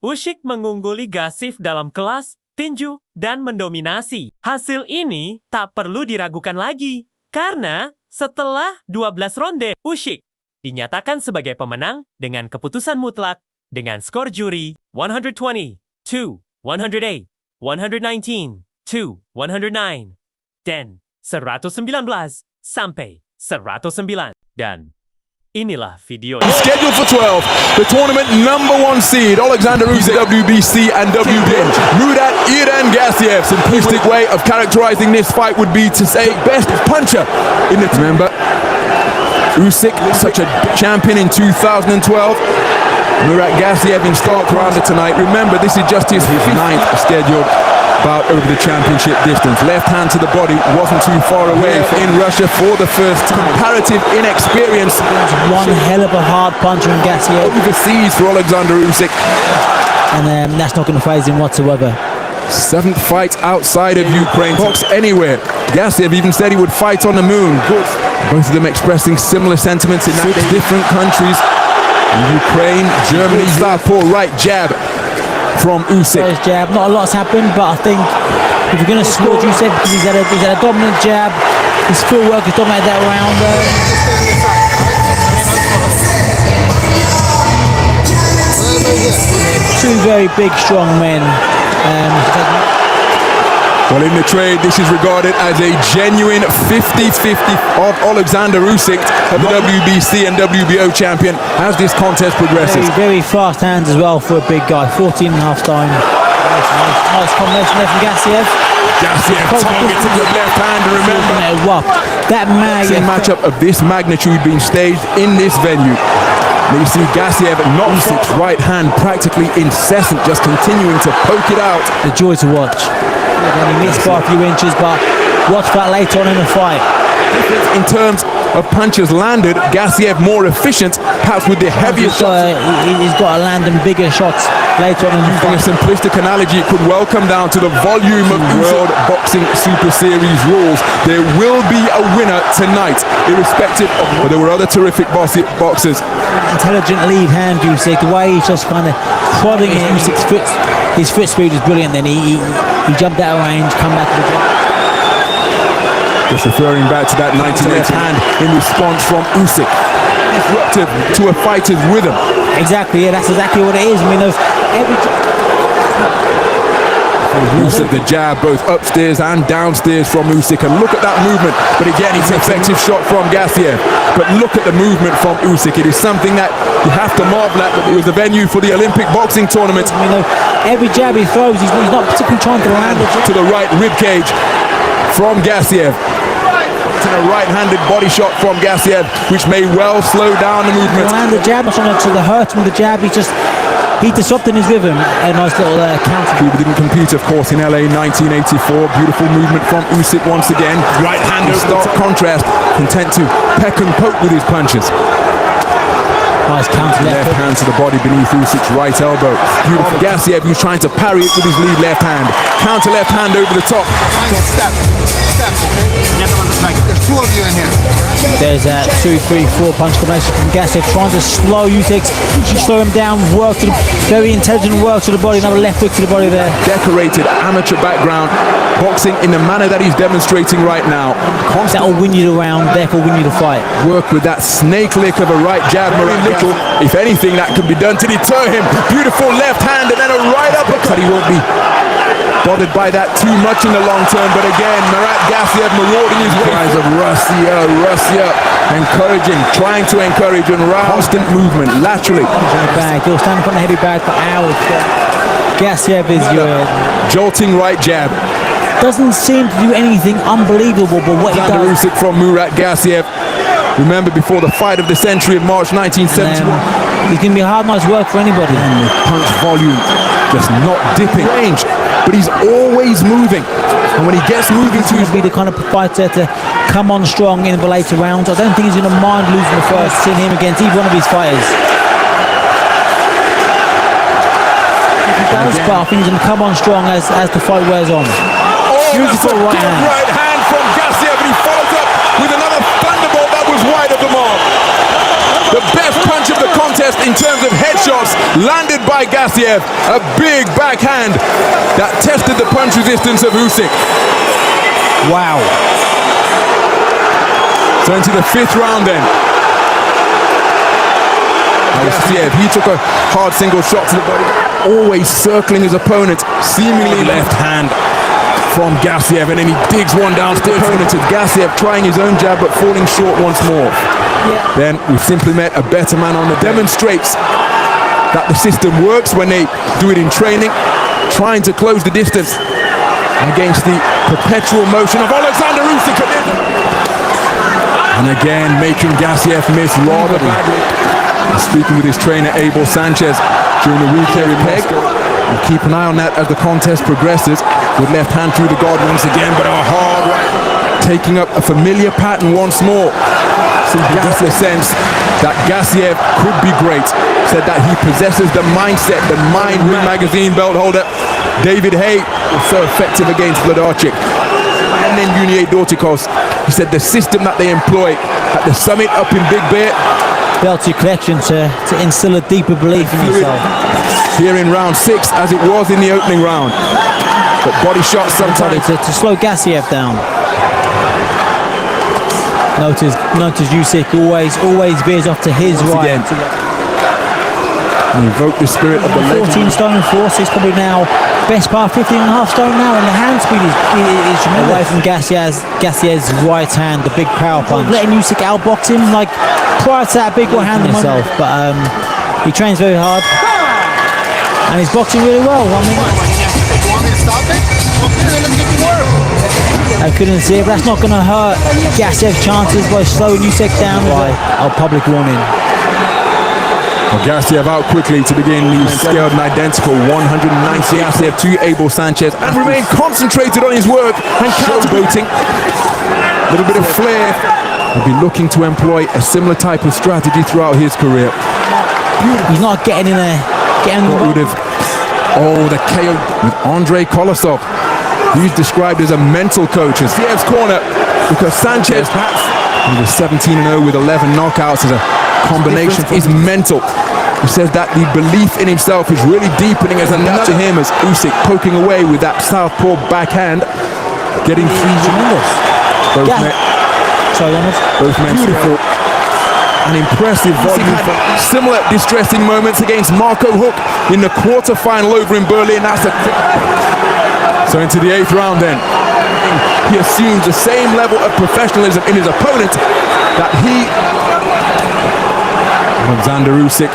Usyk mengungguli Gassiev dalam kelas, tinju, dan mendominasi. Hasil ini tak perlu diragukan lagi, karena setelah 12 ronde, Usyk dinyatakan sebagai pemenang dengan keputusan mutlak dengan skor juri 120 to 108, 119 to 109, dan 119 sampai 109. Dan inilah video. Scheduled for 12, the tournament #1 seed, Oleksandrusyk, WBC and WBO. Murat Gassiev's simplistic way of characterizing this fight would be to say best puncher in the... Remember, Usyk, such a champion in 2012. Murat Gassiev in stark rounder tonight. Remember, this is just his 9th scheduled bout over the championship distance. Left hand to the body, wasn't too far away in Russia for the first comparative inexperience. One hell of a hard puncher in Gassiev. Overseas for Oleksandrusyk. And that's not going to phase him whatsoever. 7th fight outside of Ukraine. Box anywhere. Gassiev even said he would fight on the moon. Both of them expressing similar sentiments in different countries. Ukraine, Germany, southpaw right jab from Usyk. First jab, not a lot's happened, but I think if you're going to score, you said he's had a dominant jab. His footwork has dominated that round. Two very big, strong men. Well, in the trade, this is regarded as a genuine 50-50 of Oleksandrusyk, the WBC and WBO champion, as this contest progresses. Very, very fast hands as well for a big guy. 14.5 stone. Nice combination there from Gassiev. Gassiev targeting the left hand. Remember, that matchup of this magnitude being staged in this venue. You see Gassiev not Usyk's right hand practically incessant, just continuing to poke it out. A joy to watch. He missed by a few inches, but watch that later on in the fight. In terms of punches landed, Gassiev more efficient, perhaps with the heavier shots. He's got to land them bigger shots later on in the fight. Using a simplistic analogy, it could well come down to the volume of World Boxing Super Series rules. There will be a winner tonight, irrespective of... But there were other terrific boxers. Intelligent lead hand, Usyk. The way he's just kind of prodding in Usyk's foot. His foot speed is brilliant. Then he jumped out of range, come back to the jump. Just referring back to that 1980 hand in response from Usyk. Disruptive to a fighter's rhythm. Exactly, yeah, that's exactly what it is. I mean, Use of the jab, both upstairs and downstairs from Usyk. And look at that movement. But again, it's an effective shot from Gassiev. But look at the movement from Usyk. It is something that you have to marvel at. But it was the venue for the Olympic boxing tournament. Every jab he throws, he's not particularly trying to land it. To the right rib cage from Gassiev. A right-handed body shot from Gassiev, which may well slow down the movement. And the jab, not to the hurt him with the jab. He disrupted his rhythm. A nice little counter. Cuba didn't compete, of course, in LA 1984. Beautiful movement from Usyk once again. Right-hander, stark contrast, content to peck and poke with his punches. Nice counter left hand to the body beneath Usyk's right elbow. Beautiful. Gassiev, who's trying to parry it with his lead left hand. Counter left hand over the top. Step. There's two of you in here. There's a 2, 3, 4 punch combination from Gassiev, trying to slow Usyk, slow him down, very intelligent work to the body, another left hook to the body there. Decorated amateur background, boxing in the manner that he's demonstrating right now. That will win you the round, therefore win you the fight. Work with that snake lick of a right jab, Murat Gassiev. If anything, that can be done to deter him. Beautiful left hand and then a right uppercut. He won't be bothered by that too much in the long term, but again, Murat Gassiev marauding his way. Of Russia, encouraging, trying to encourage and constant movement laterally. He'll stand in front of the heavy bag for hours. Gassiev is your jolting right jab. Doesn't seem to do anything unbelievable, but what he does. Usyk from Murat Gassiev. Remember, before the fight of the century of March 1971. He's going to be hard night's work for anybody. Punch volume, just not dipping range, but he's always moving. And when he gets moving, to be the kind of fighter to come on strong in the later rounds. I don't think he's going to mind losing the first, seeing him against either one of his fighters. He does, but I think he's going to come on strong as the fight wears on. Beautiful right hand from Gassiev, and he follows up with another thunderbolt that was wide of the mark. The best punch of the contest in terms of headshots landed by Gassiev. A big backhand that tested the punch resistance of Usyk. Wow. So into the 5th round then. Gassiev, he took a hard single shot to the body, always circling his opponent, seemingly left hand from Gassiev, and then he digs one downstairs. Opponent of Gassiev trying his own jab but falling short once more. Then we've simply met a better man on the demonstrates that the system works when they do it in training, trying to close the distance against the perpetual motion of Oleksandrusyk. And again, making Gassiev miss rather badly. Speaking with his trainer, Abel Sanchez, during the weekend in Moscow. And keep an eye on that as the contest progresses. With left hand through the guard once again, but a hard right. Taking up a familiar pattern once more. So he got the sense that Gassiev could be great. Said that he possesses the mindset, the Mind Ring Magazine belt holder. David Hay was so effective against Vladarchik. And then Junior Dortikos. He said the system that they employ at the summit up in Big Bear. Belt to collection to instill a deeper belief in yourself. Here in round 6, as it was in the opening round. But body shots sometimes to slow Gassiev down. Notice Usyk always veers off to his right. And invoke the spirit of the 14 stone force is probably now best part 15.5 stone now, and the hand speed is away from Gassiev's right hand, the big power punch. Letting Usyk outbox him like prior to that big right hand himself, but he trains very hard and he's boxing really well. I mean, I couldn't see it, but that's not going to hurt Gassiev's chances by slowing Usyk down. Right, our public warning. Well, Gassiev out quickly to begin the scaled and identical 190. Gassiev to Abel Sanchez and remain concentrated on his work and counterboating. A little bit of flair. He'll be looking to employ a similar type of strategy throughout his career. He's not getting in there. The KO with Andrei Kolosov. He's described as a mental coach. As Gassiev's corner, because Sanchez, he was 17-0 with 11 knockouts as a combination, is mental. He says that the belief in himself is really deepening as another to him, as Usyk poking away with that southpaw backhand, getting through. Both men beautiful and impressive volume. Similar distressing moments against Marco Huck in the quarter-final over in Berlin. So into the 8th round then. He assumes the same level of professionalism in his opponent that he... Oleksandrusyk.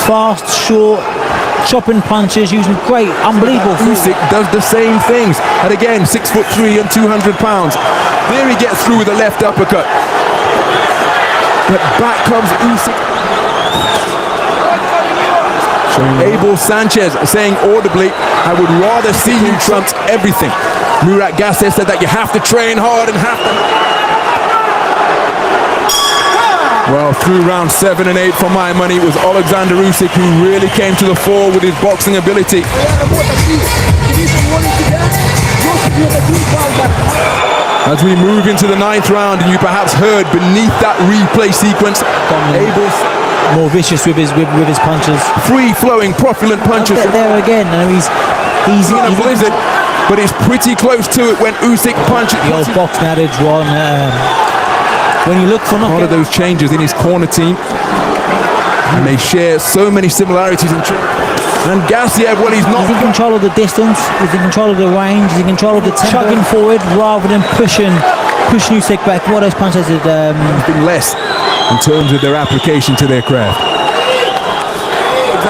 Fast, short, chopping punches, using great, unbelievable. Usyk does the same things. And again, 6'3" and 200 pounds. There he gets through with a left uppercut. But back comes Usyk. Abel Sanchez saying audibly, I would rather see you trump everything. Murat Gassiev said that you have to train hard and have to... Well, through round 7 and 8, for my money, it was Oleksandrusyk who really came to the fore with his boxing ability. As we move into the 9th round, and you perhaps heard beneath that replay sequence, Abel's more vicious with his punches. Free-flowing, profulent punches. There again, he's in a blizzard, but it's pretty close to it when Usyk punches. The old boxing adage, Ron. When you look for a lot of those changes in his corner team, and they share so many similarities. And Gassiev, well, he's not... He's in control of the distance, he's in control of the range, he's in control of the tempo. Chugging forward rather than pushing Usyk back. What those punches did... been less in terms of their application to their craft.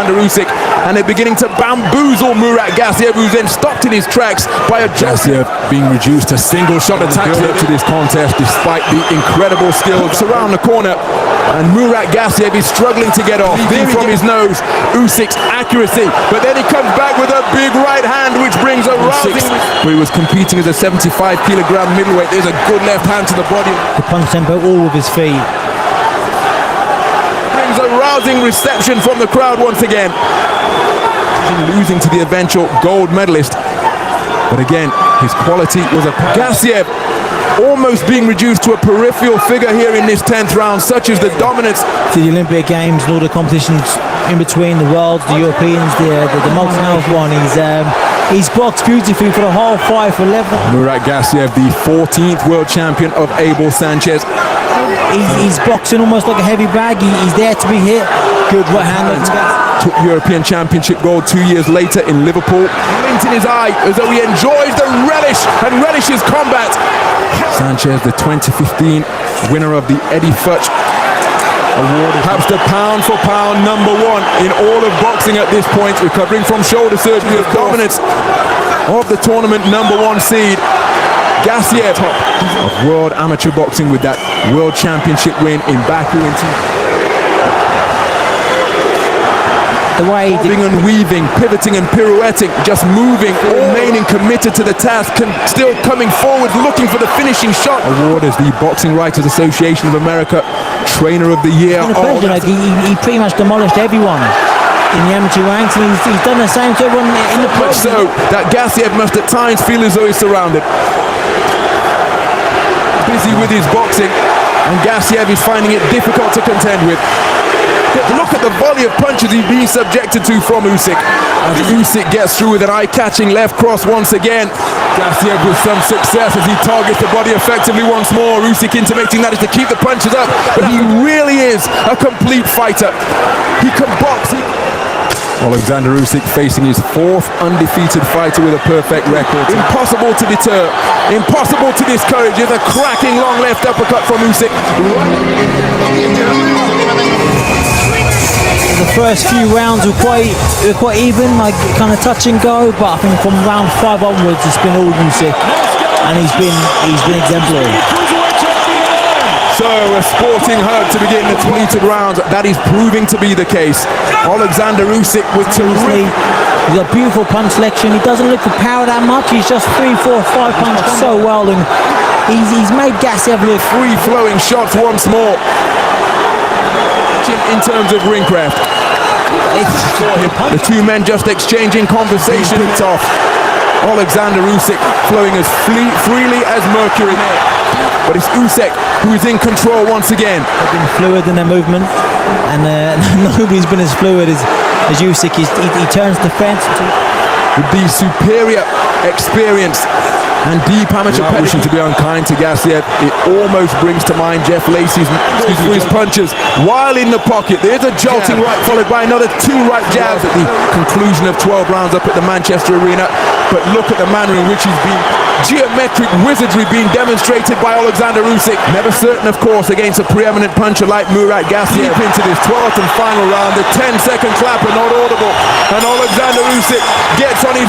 Oleksandrusyk, and they're beginning to bamboozle Murat Gassiev, who's then stopped in his tracks by a Gassiev being reduced to single shot attacks to this contest, despite the incredible skills around the corner. And Murat Gassiev is struggling to get off. From his nose, Usyk's accuracy, but then he comes back with a big right hand, which brings a rousing... He was competing as a 75-kilogram middleweight. There's a good left hand to the body. The punch tempo all with his feet. Brings a rousing reception from the crowd once again. Losing to the eventual gold medalist. But again, his quality was a... Gassiev almost being reduced to a peripheral figure here in this 10th round, such as the dominance. To the Olympic Games and all the competitions in between, the Worlds, the Europeans, the multi-health one, he's boxed beautifully for the whole fight for 11. Murat Gassiev, the 14th world champion of Abel Sanchez. He's boxing almost like a heavy bag. He's there to be hit. Good right hand. Took European Championship gold 2 years later in Liverpool. Glint in his eye as though he enjoys the relish and relishes combat. Sanchez, the 2015 winner of the Eddie Futch Award, perhaps the pound for pound number one in all of boxing at this point, recovering from shoulder surgery of dominance of the tournament number one seed. Gassiev of world amateur boxing with that world championship win in Baku in the way bobbing and weaving, pivoting and pirouetting, just moving, remaining committed to the task, still coming forward, looking for the finishing shot. Award as the Boxing Writers Association of America Trainer of the Year. He pretty much demolished everyone in the amateur ranks, and he's done the same to everyone in the pro. Much so that Gassiev must at times feel as though he's surrounded. Busy with his boxing, and Gassiev is finding it difficult to contend with. Look at the volley of punches he's being subjected to from Usyk. As Usyk gets through with an eye-catching left cross once again. Gassiev with some success as he targets the body effectively once more. Usyk intimating that is to keep the punches up, but he really is a complete fighter. He can box. Oleksandrusyk facing his fourth undefeated fighter with a perfect record. Impossible to deter, impossible to discourage. It's a cracking long left uppercut from Usyk. The first few rounds were quite even, like kind of touch and go, but I think from round 5 onwards it's been all Usyk, and he's been exemplary. So a sporting hug to begin the depleted rounds. That is proving to be the case. Oleksandrusyk with terrific. He's got beautiful punch selection. He doesn't look for power that much. He's just 3, 4, 5 punches so well, and he's made Gassiev look free-flowing shots once more. In terms of ring craft, the two men just exchanging conversation. Picked off. Oleksandrusyk flowing as freely as mercury, but it's Usyk who is in control once again. They've been fluid in their movement, and nobody's been as fluid as Usyk. He turns the fence with the superior experience and deep amateur pedigree. Wishing to be unkind to Gassiev, it almost brings to mind Jeff Lacey's punches while in the pocket. There's a jolting right followed by another 2 right jabs at the conclusion of 12 rounds up at the Manchester Arena. But look at the manner in which he's been geometric wizardry being demonstrated by Oleksandrusyk. Never certain, of course, against a preeminent puncher like Murat Gassiev. Deep into this 12th and final round, the 10-second clapper not audible, and Oleksandrusyk gets on his